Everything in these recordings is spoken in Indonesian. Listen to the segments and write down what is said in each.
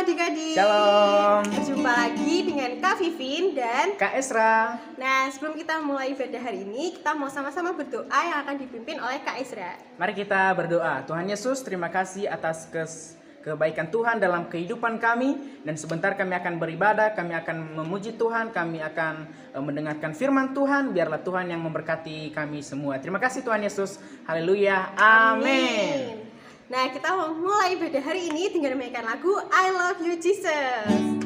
adik-adik. Shalom. Berjumpa lagi dengan Kak Vivin dan Kak Esra. Nah, sebelum kita mulai ibadah hari ini, kita mau sama-sama berdoa yang akan dipimpin oleh Kak Esra. Mari kita berdoa. Tuhan Yesus, terima kasih atas kebaikan Tuhan dalam kehidupan kami. Dan sebentar kami akan beribadah, kami akan memuji Tuhan, kami akan mendengarkan firman Tuhan. Biarlah Tuhan yang memberkati kami semua. Terima kasih Tuhan Yesus. Haleluya. Amin. Nah, kita mau mulai ibadah hari ini dengan memainkan lagu I Love You Jesus.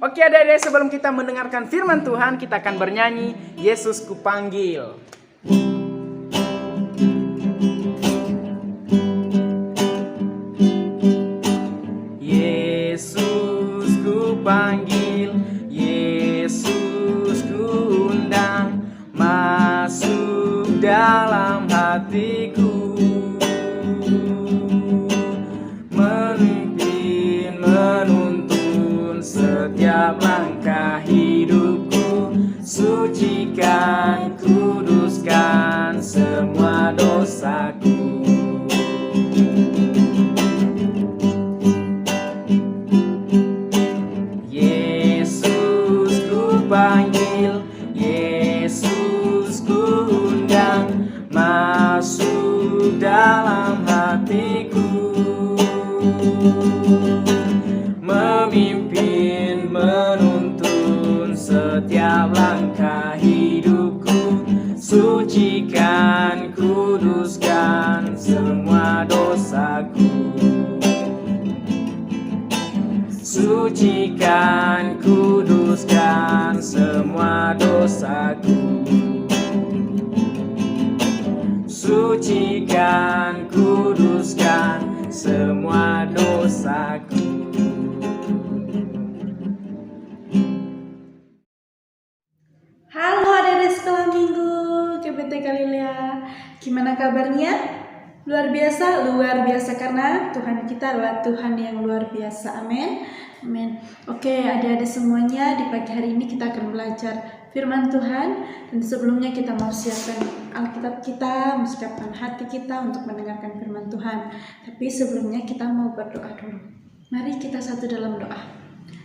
Oke adik-adik, sebelum kita mendengarkan firman Tuhan, kita akan bernyanyi Yesus Kupanggil. Yesus Kupanggil, Yesus Kuundang, masuk dalam hatiku. Setiap langkah hidupku, sucikan, kuduskan semua dosaku. Yesus kupanggil, Yesus kuundang, masuk dalam hatiku. Memimpin, menuntun setiap langkah hidupku, sucikan, kuduskan semua dosaku. Sucikan, kuduskan semua dosaku. Sucikan, kuduskan semua dosaku. Halo adik-adik sekolah minggu GBT Galilea, gimana kabarnya? Luar biasa karena Tuhan kita adalah Tuhan yang luar biasa, amin. Amin. Oke adik-adik semuanya, di pagi hari ini kita akan belajar firman Tuhan. Dan sebelumnya kita mau siapkan Alkitab kita, mempersiapkan hati kita untuk mendengarkan firman Tuhan. Tapi sebelumnya kita mau berdoa dulu. Mari kita satu dalam doa.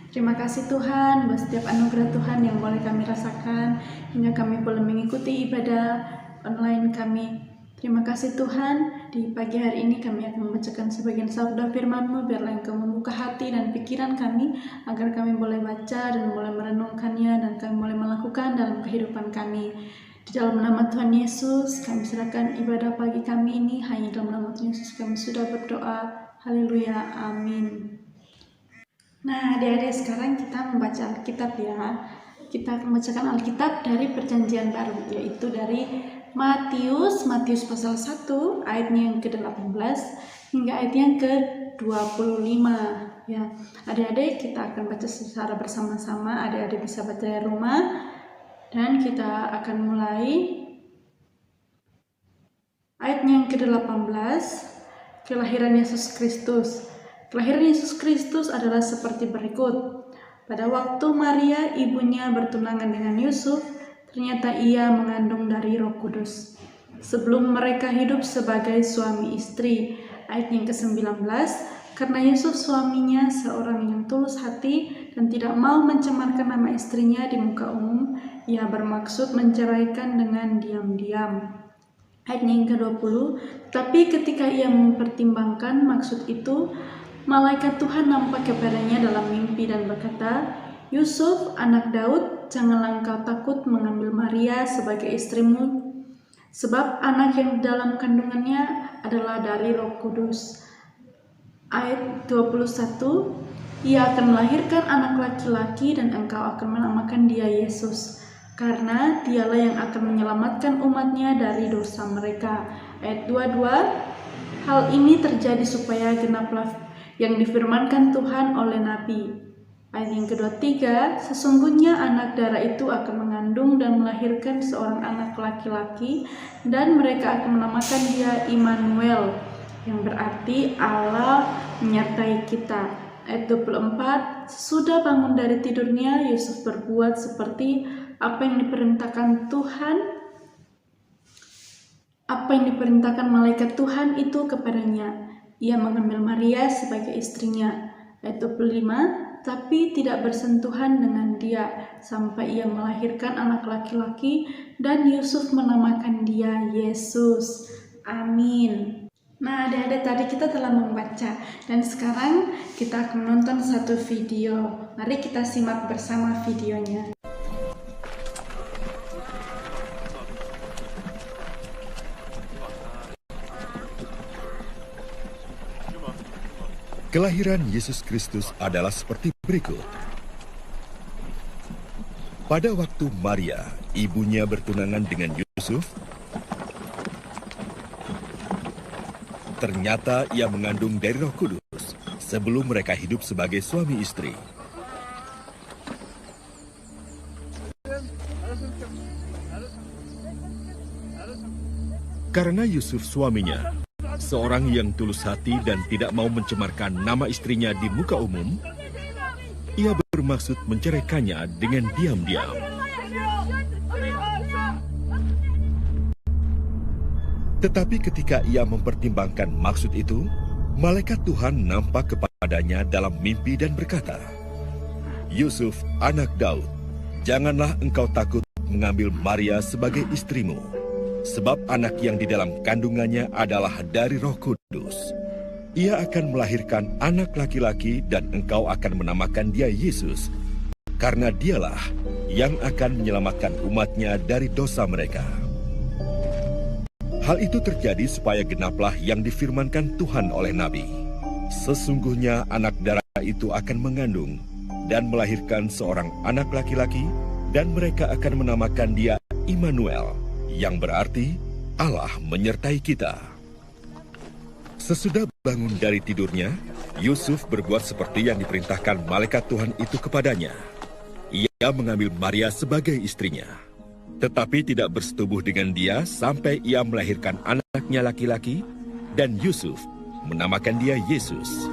Terima kasih Tuhan buat setiap anugerah Tuhan yang boleh kami rasakan hingga kami boleh mengikuti ibadah online kami. Terima kasih Tuhan, di pagi hari ini kami akan membacakan sebagian sabda firman-Mu. Biarlah Engkau membuka hati dan pikiran kami agar kami boleh baca dan boleh merenungkannya dan kami boleh melakukan dalam kehidupan kami. Di dalam nama Tuhan Yesus kami serahkan ibadah pagi kami ini. Hanya dalam nama Tuhan Yesus kami sudah berdoa. Haleluya, amin. Nah adik-adik, sekarang kita membaca Alkitab ya. Kita akan membacakan Alkitab dari Perjanjian Baru, yaitu dari Matius pasal 1 ayatnya yang ke-18 hingga ayat yang ke-25 ya. Adik-adik, kita akan baca secara bersama-sama. Adik-adik bisa baca di rumah. Dan kita akan mulai ayatnya yang ke-18, kelahiran Yesus Kristus. Kelahiran Yesus Kristus adalah seperti berikut. Pada waktu Maria ibunya bertunangan dengan Yusuf, ternyata ia mengandung dari Roh Kudus. Sebelum mereka hidup sebagai suami istri. Ayat yang ke-19, karena Yusuf suaminya seorang yang tulus hati dan tidak mau mencemarkan nama istrinya di muka umum, ia bermaksud menceraikan dengan diam-diam. Ayat yang ke-20, tapi ketika ia mempertimbangkan maksud itu, malaikat Tuhan nampak kepadanya dalam mimpi dan berkata, Yusuf, anak Daud, janganlah engkau takut mengambil Maria sebagai istrimu, sebab anak yang dalam kandungannya adalah dari Roh Kudus. Ayat 21, ia akan melahirkan anak laki-laki dan engkau akan menamakan dia Yesus, karena dialah yang akan menyelamatkan umatnya dari dosa mereka. Ayat 22, hal ini terjadi supaya genaplah yang difirmankan Tuhan oleh Nabi. Ayat yang ke-23, sesungguhnya anak darah itu akan mengandung dan melahirkan seorang anak laki-laki, dan mereka akan menamakan dia Immanuel, yang berarti Allah menyertai kita. Ayat 24, sesudah bangun dari tidurnya, Yusuf berbuat seperti apa yang diperintahkan Tuhan, apa yang diperintahkan malaikat Tuhan itu kepadanya. Ia mengambil Maria sebagai istrinya. Ayat 25, tapi tidak bersentuhan dengan dia sampai ia melahirkan anak laki-laki dan Yusuf menamakan dia Yesus. Amin. Nah, adik-adik, tadi kita telah membaca dan sekarang kita akan menonton satu video. Mari kita simak bersama videonya. Kelahiran Yesus Kristus adalah seperti berikut. Pada waktu Maria, ibunya bertunangan dengan Yusuf, ternyata ia mengandung dari Roh Kudus sebelum mereka hidup sebagai suami istri. Karena Yusuf suaminya, seorang yang tulus hati dan tidak mau mencemarkan nama istrinya di muka umum, ia bermaksud menceraikannya dengan diam-diam. Tetapi ketika ia mempertimbangkan maksud itu, malaikat Tuhan nampak kepadanya dalam mimpi dan berkata, Yusuf, anak Daud, janganlah engkau takut mengambil Maria sebagai istrimu, sebab anak yang di dalam kandungannya adalah dari Roh Kudus. Ia akan melahirkan anak laki-laki dan engkau akan menamakan dia Yesus, karena dialah yang akan menyelamatkan umatnya dari dosa mereka. Hal itu terjadi supaya genaplah yang difirmankan Tuhan oleh Nabi. Sesungguhnya anak darah itu akan mengandung dan melahirkan seorang anak laki-laki, dan mereka akan menamakan dia Immanuel, yang berarti Allah menyertai kita. Sesudah bangun dari tidurnya, Yusuf berbuat seperti yang diperintahkan malaikat Tuhan itu kepadanya. Ia mengambil Maria sebagai istrinya, tetapi tidak bersetubuh dengan dia sampai ia melahirkan anaknya laki-laki, dan Yusuf menamakan dia Yesus.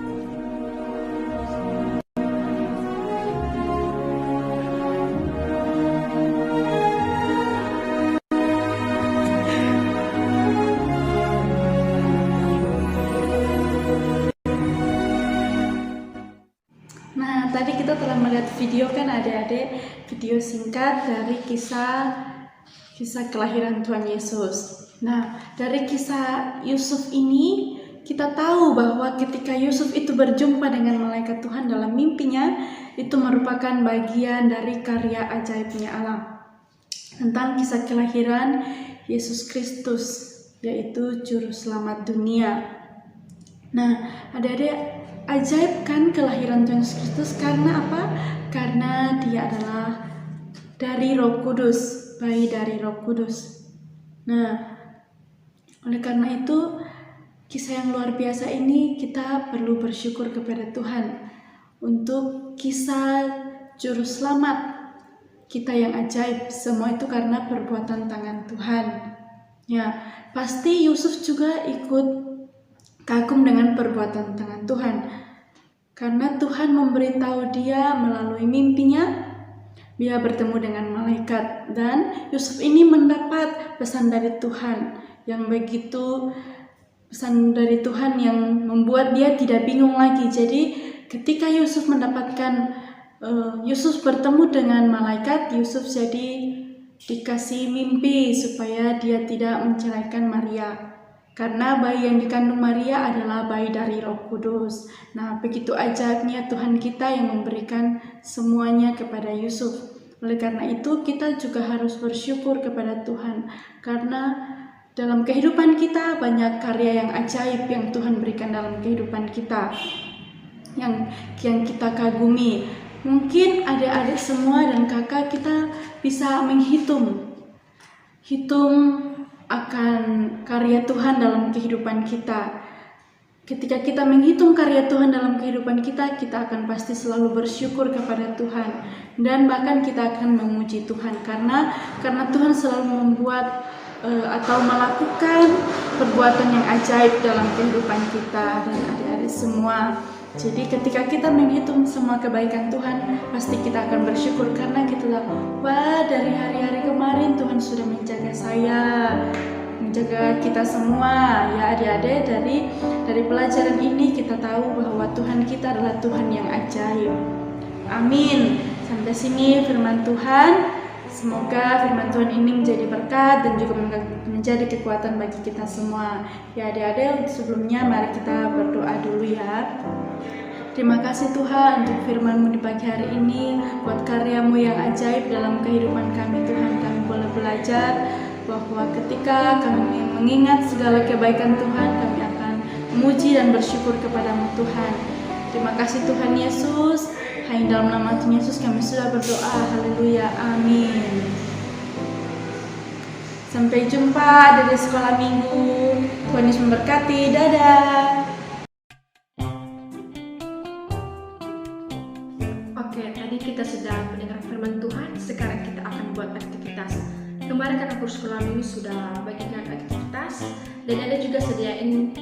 Nah, tadi kita telah melihat video kan adik-adik, video singkat dari kisah kelahiran Tuhan Yesus. Nah, dari kisah Yusuf ini kita tahu bahwa ketika Yusuf itu berjumpa dengan malaikat Tuhan dalam mimpinya, itu merupakan bagian dari karya ajaibnya Allah tentang kisah kelahiran Yesus Kristus, yaitu juru selamat dunia. Nah, adik-adik, ajaib kan kelahiran Tuhan Yesus Kristus karena apa? Karena dia adalah dari Roh Kudus, bayi dari Roh Kudus. Nah, oleh karena itu, kisah yang luar biasa ini kita perlu bersyukur kepada Tuhan untuk kisah juru selamat kita yang ajaib. Semua itu karena perbuatan tangan Tuhan. Ya, pasti Yusuf juga ikut kagum dengan perbuatan tangan Tuhan, karena Tuhan memberitahu dia melalui mimpinya dia bertemu dengan malaikat, dan Yusuf ini mendapat pesan dari Tuhan yang begitu, pesan dari Tuhan yang membuat dia tidak bingung lagi. Jadi ketika Yusuf mendapatkan Yusuf bertemu dengan malaikat, Yusuf jadi dikasih mimpi supaya dia tidak menceraikan Maria. Karena bayi yang dikandung Maria adalah bayi dari Roh Kudus. Nah, begitu ajaibnya Tuhan kita yang memberikan semuanya kepada Yusuf. Oleh karena itu, kita juga harus bersyukur kepada Tuhan. Karena dalam kehidupan kita banyak karya yang ajaib yang Tuhan berikan dalam kehidupan kita, yang kita kagumi. Mungkin adik-adik semua dan kakak kita bisa menghitung akan karya Tuhan dalam kehidupan kita. Ketika kita menghitung karya Tuhan dalam kehidupan kita, kita akan pasti selalu bersyukur kepada Tuhan, dan bahkan kita akan memuji Tuhan karena Tuhan selalu membuat atau melakukan perbuatan yang ajaib dalam kehidupan kita dan adik-adik semua. Jadi ketika kita menghitung semua kebaikan Tuhan, pasti kita akan bersyukur karena kita tahu, wah, dari hari-hari kemarin Tuhan sudah menjaga saya, menjaga kita semua. Ya adik-adik, dari pelajaran ini kita tahu bahwa Tuhan kita adalah Tuhan yang ajaib. Amin. Sampai sini firman Tuhan. Semoga firman Tuhan ini menjadi berkat dan juga menjadi kekuatan bagi kita semua. Ya adik-adik, sebelumnya mari kita berdoa dulu ya. Terima kasih Tuhan untuk firman-Mu di pagi hari ini, buat karya-Mu yang ajaib dalam kehidupan kami Tuhan. Kami boleh belajar bahwa ketika kami mengingat segala kebaikan Tuhan, kami akan memuji dan bersyukur kepada-Mu Tuhan. Terima kasih Tuhan Yesus. Hanya dalam nama Tuhan Yesus kami sudah berdoa. Haleluya. Amin. Sampai jumpa di sekolah minggu. Tuhan Yesus memberkati. Dadah. Oke, tadi kita sudah mendengar firman Tuhan. Sekarang kita akan buat aktivitas. Kemarin kan aku sekolah minggu sudah bagikan aktivitas, dan ada juga sediain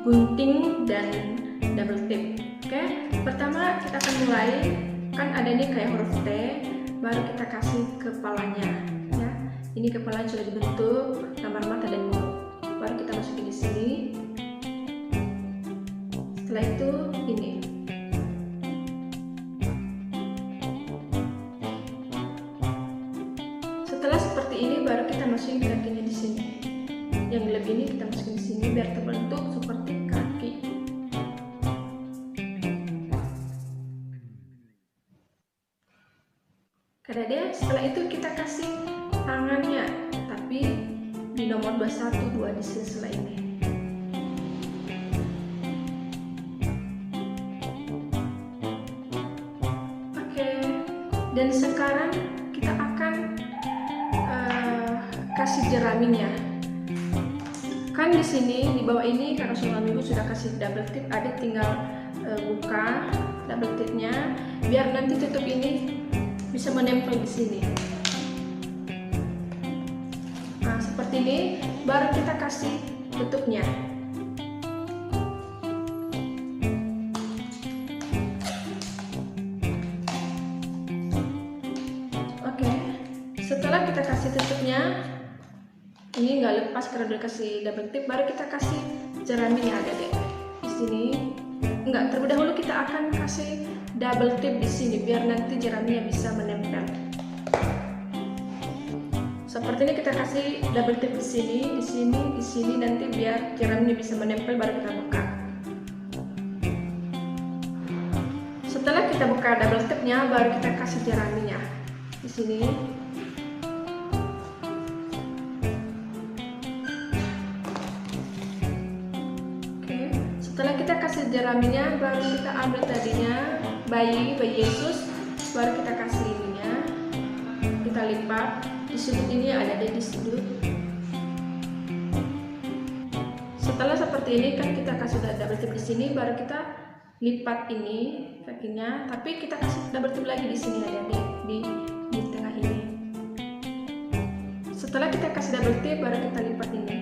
gunting dan double tip. Oke, pertama kita akan mulai, kan ada ini kayak huruf T, baru kita kasih kepalanya ya. Ini kepalanya sudah dibentuk, gambar mata dan mulut. Baru kita masukin di sini. Setelah itu ini. Setelah seperti ini baru kita masukin kakinya di sini. Yang lebih ini kita masukin di sini biar terbentuk seperti kaki. Kadang setelah itu kita kasih tangannya, tapi di nomor 21, 2 di sela-sela ini. Oke, dan sekarang kita akan kasih jeraminya. Kan di sini di bawah ini karena sekolah minggu sudah kasih double tip, ada tinggal buka double tipnya biar nanti tutup ini bisa menempel di sini. Nah, seperti ini baru kita kasih tutupnya. Oke, setelah kita kasih tutupnya, ini nggak lepas karena udah kasih double tip, baru kita kasih jeraminya ada deh di sini. Enggak, terlebih dahulu kita akan kasih double tip di sini biar nanti jeraminya bisa menempel. Seperti ini kita kasih double tip di sini, nanti biar jeraminya bisa menempel baru kita buka. Setelah kita buka double tipnya, baru kita kasih jeraminya di sini. Setelah kita kasih jeraminya, baru kita ambil tadinya bayi Yesus, baru kita kasih ininya, kita lipat di sudut ini, ada di sudut. Setelah seperti ini kan kita kasih double tip di sini, baru kita lipat ini kakinya, tapi kita kasih double tip lagi di sini, ada di tengah ini. Setelah kita kasih double tip, baru kita lipat ini.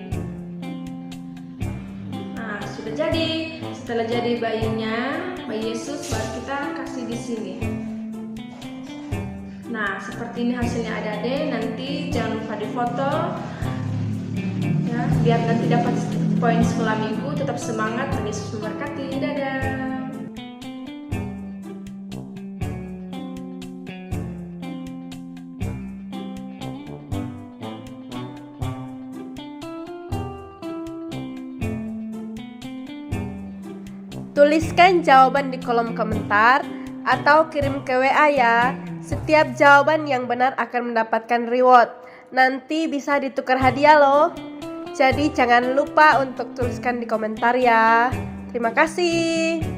Sudah jadi. Setelah jadi bayi Yesus, baru kita kasih di sini. Nah, seperti ini hasilnya adik-adik. Nanti jangan lupa difoto ya, biar nanti dapat poin sekolah minggu. Tetap semangat, Tuhan Yesus memberkati. Dadah. Tuliskan jawaban di kolom komentar atau kirim ke WA ya. Setiap jawaban yang benar akan mendapatkan reward. Nanti bisa ditukar hadiah loh. Jadi jangan lupa untuk tuliskan di komentar ya. Terima kasih.